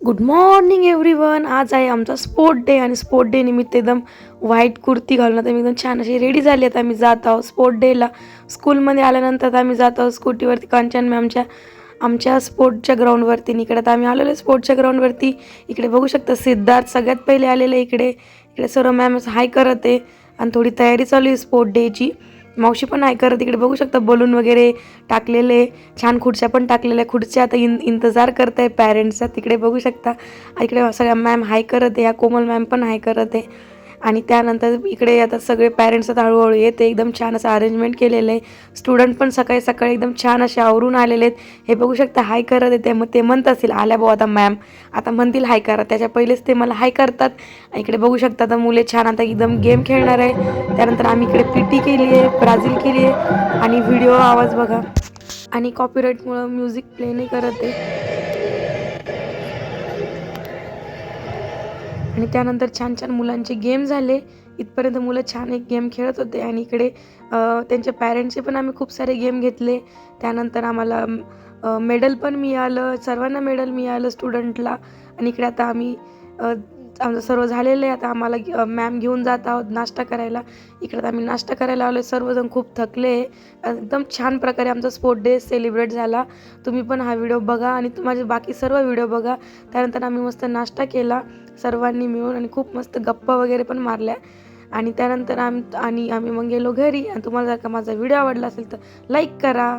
Good morning everyone. आज आहे आमचा स्पोर्ट डे आणि स्पोर्ट डे निमित्त एकदम व्हाईट कुर्ती घालून आता मी एकदम छान अशी रेडी झाली. आता आम्ही जात आहोत स्पोर्ट डेला. स्कूलमध्ये आल्यानंतर आता आम्ही जात आहोत स्कूटीवरती कांचन मॅमच्या आमच्या स्पोर्टच्या ग्राउंडवरती. इकडे आता आम्ही आलेलो स्पोर्टच्या ग्राउंडवरती. इकडे बघू शकता सिद्धार्थ सगळ्यात पहिले आलेले. इकडे इकडे सर्व मॅम हाय करत आहे आणि थोडी तयारी चालू आहे स्पोर्ट डेची. मावशी पण हाय करत. इकडे बघू शकता बलून वगैरे टाकलेले, छान खुर्च्या पण टाकलेल्या. खुर्च्या आता इंतजार करत आहे पॅरेंट्सचा. तिकडे बघू शकता इकडे सगळ्या मॅम हाय करत आहे. या कोमल मॅम पण हाय करत आहे. आणि त्यानंतर इकडे आता सगळे पॅरेंट्स आता हळूहळू येते. एकदम छान असं अरेंजमेंट केलेलं आहे. स्टुडंट पण सकाळी सकाळी एकदम छान असे आवरून आलेले आहेत. हे बघू शकता हाय करत आहे. ते म्हणत असतील आल्या भाऊ आता मॅम आता म्हणतील हाय करा. त्याच्या पहिलेच ते मला हाय करतात. इकडे बघू शकता आता मुले छान आता एकदम गेम खेळणार आहे. त्यानंतर आम्ही इकडे पीटी केली आहे, ब्राझील केली आहे आणि व्हिडिओ आवाज बघा आणि कॉपीराईटमुळं म्युझिक प्ले नाही करत आहे. आणि त्यानंतर छान छान मुलांचे गेम झाले. इथपर्यंत मुलं छान एक गेम खेळत होते आणि इकडे त्यांच्या पॅरेंट्सचे पण आम्ही खूप सारे गेम घेतले. त्यानंतर आम्हाला मेडल पण मिळालं. सर्वांना मेडल मिळालं स्टुडंटला. आणि इकडे आता आम्ही आमचं सर्व झालेलं आहे. आता आम्हाला मॅम घेऊन जात आहोत नाश्ता करायला. इकडे आम्ही नाश्ता करायला आलो. सर्वजण खूप थकले. एकदम छान प्रकारे आमचा स्पोर्ट डे सेलिब्रेट झाला. तुम्ही पण हा व्हिडिओ बघा आणि माझे बाकी सर्व व्हिडिओ बघा. त्यानंतर आम्ही मस्त नाश्ता केला सर्वांनी मिळून आणि खूप मस्त गप्पा वगैरे पण मारल्या. आणि त्यानंतर आम्ही मग गेलो घरी. आणि तुम्हाला जर का माझा व्हिडिओ आवडला असेल तर लाईक करा.